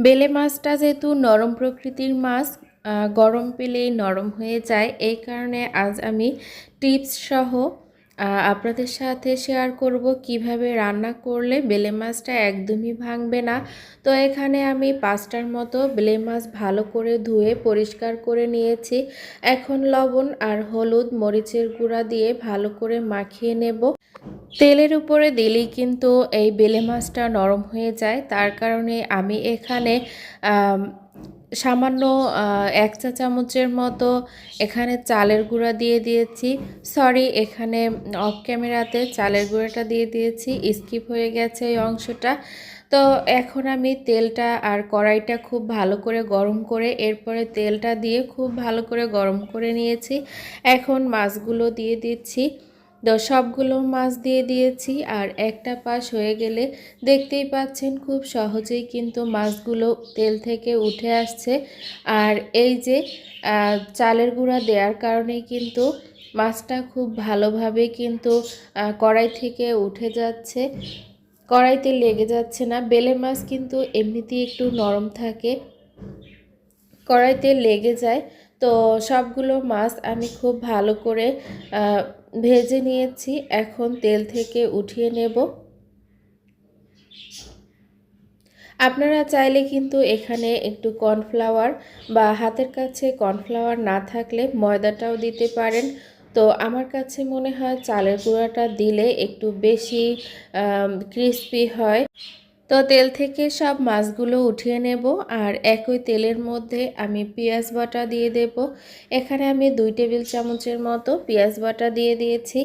বেলে মাছটা যেহেতু নরম প্রকৃতির মাছ, গরম পেলেই নরম হয়ে যায়। এই কারণে আজ আমি টিপস সহ আপনাদের সাথে শেয়ার করব কিভাবে রান্না করলে বেলে মাছটা একদমই ভাঙবে না। তো এখানে আমি 5টার মতো বেলে মাছ ভালো করে ধুয়ে পরিষ্কার করে নিয়েছি। এখন লবণ আর হলুদ মরিচের গুঁড়া দিয়ে ভালো করে মাখিয়ে নেব। তেলের উপরে দিলেই কিন্তু এই বেলে মাছটা নরম হয়ে যায়, তার কারণে আমি এখানে সামান্য 1 চা চামচের মতো এখানে চালের গুঁড়া দিয়ে দিয়েছি। সরি, এখানে অফ ক্যামেরাতে চালের গুঁড়াটা দিয়ে দিয়েছি, স্কিপ হয়ে গেছে এই অংশটা। তো এখন আমি তেলটা আর কড়াইটা খুব ভালো করে গরম করে এরপরে তেলটা দিয়ে খুব ভালো করে গরম করে নিয়েছি। এখন মাছগুলো দিয়ে দিচ্ছি। তো সবগুলো মাছ দিয়ে দিয়েছি আর একটা পাশ হয়ে গেলে দেখতেই পাচ্ছেন খুব সহজেই কিন্তু মাছগুলো তেল থেকে উঠে আসছে। আর এই যে চালের গুঁড়া দেওয়ার কারণে কিন্তু মাছটা খুব ভালোভাবে কিন্তু কড়াই থেকে উঠে যাচ্ছে, কড়াইতে লেগে যাচ্ছে না। বেলে মাছ কিন্তু এমনিতেই একটু নরম থাকে, কড়াইতে লেগে যায়। তো সবগুলো মাছ আমি খুব ভালো করে ভেজে নিয়েছি, এখন তেল থেকে উঠিয়ে নেব। আপনারা চাইলে কিন্তু এখানে একটু কর্নফ্লাওয়ার বা হাতের কাছে কর্নফ্লাওয়ার না থাকলে ময়দাটাও দিতে পারেন। তো আমার কাছে মনে হয় চালের গুঁড়াটা দিলে একটু বেশি ক্রিস্পি হয়। তো তেল থেকে সব মাছগুলো উঠিয়ে নেব আর একই তেলের মধ্যে আমি পেঁয়াজ বাটা দিয়ে দেব। এখানে আমি 2 টেবিল চামচের মতো পেঁয়াজ বাটা দিয়ে দিয়েছি।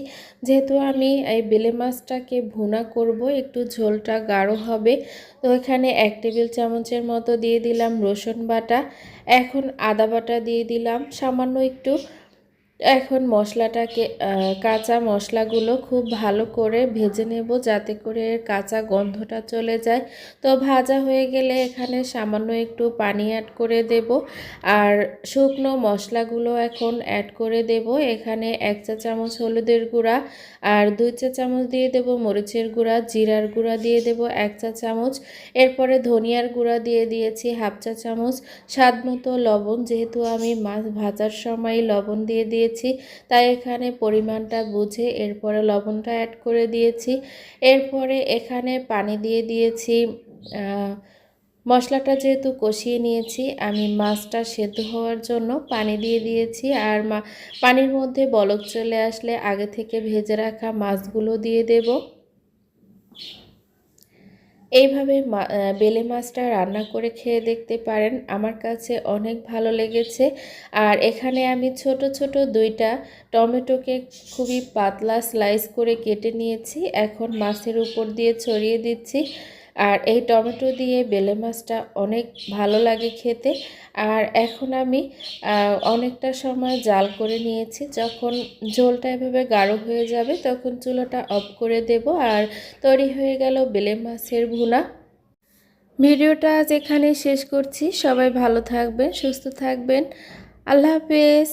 যেহেতু আমি এই বেলে মাছটাকে ভুনা করব, একটু ঝোলটা গাঢ় হবে, তো এখানে 1 টেবিল চামচের মতো দিয়ে দিলাম রসুন বাটা। এখন আদা বাটা দিয়ে দিলাম সামান্য একটু। এখন মশলাটাকে কাঁচা মশলাগুলো খুব ভালো করে ভেজে নেব যাতে করে কাঁচা গন্ধটা চলে যায়। তো ভাজা হয়ে গেলে এখানে সামান্য একটু পানি অ্যাড করে দেব আর শুকনো মশলাগুলো এখন অ্যাড করে দেব। এখানে 1 চা চামচ হলুদের গুঁড়া আর 2 চা চামচ দিয়ে দেব মরিচের গুঁড়া, জিরার গুঁড়া দিয়ে দেব 1 চা চামচ, এরপরে ধনিয়ার গুঁড়া দিয়ে দিয়েছি 1/2 চা চামচ, স্বাদ মতো লবণ, যেহেতু আমি মাছ ভাজার সময় লবণ দিয়ে দিয়েছি তাই এখানে পরিমাণটা বুঝে এরপরে লবণটা অ্যাড করে দিয়েছি। এরপরে এখানে পানি দিয়ে দিয়েছি। মশলাটা যেহেতু কষিয়ে নিয়েছি, আমি মাছটা সেদ্ধ হওয়ার জন্য পানি দিয়ে দিয়েছি। আর পানির মধ্যে বলক চলে আসলে আগে থেকে ভেজে রাখা মাছগুলো দিয়ে দেব। এইভাবে বেলে মাছটা রান্না করে খেয়ে দেখতে পারেন, আমার কাছে অনেক ভালো লেগেছে। আর এখানে আমি ছোট ছোট 2টা টমেটোকে খুবই পাতলা স্লাইস করে কেটে নিয়েছি, এখন মাছের উপর দিয়ে ছড়িয়ে দিচ্ছি। আর এই টমেটো দিয়ে বেলে মাছটা অনেক ভালো লাগে খেতে। আর এখন আমি অনেকটা সময় জাল করে নিয়েছি, যখন ঝোলটা এভাবে গাঢ় হয়ে যাবে তখন চুলাটা অফ করে দেব আর তৈরি হয়ে গেল বেলে মাছের ভুনা। ভিডিওটা আজ এখানেই শেষ করছি। সবাই ভালো থাকবেন, সুস্থ থাকবেন। আল্লাহ হাফেজ।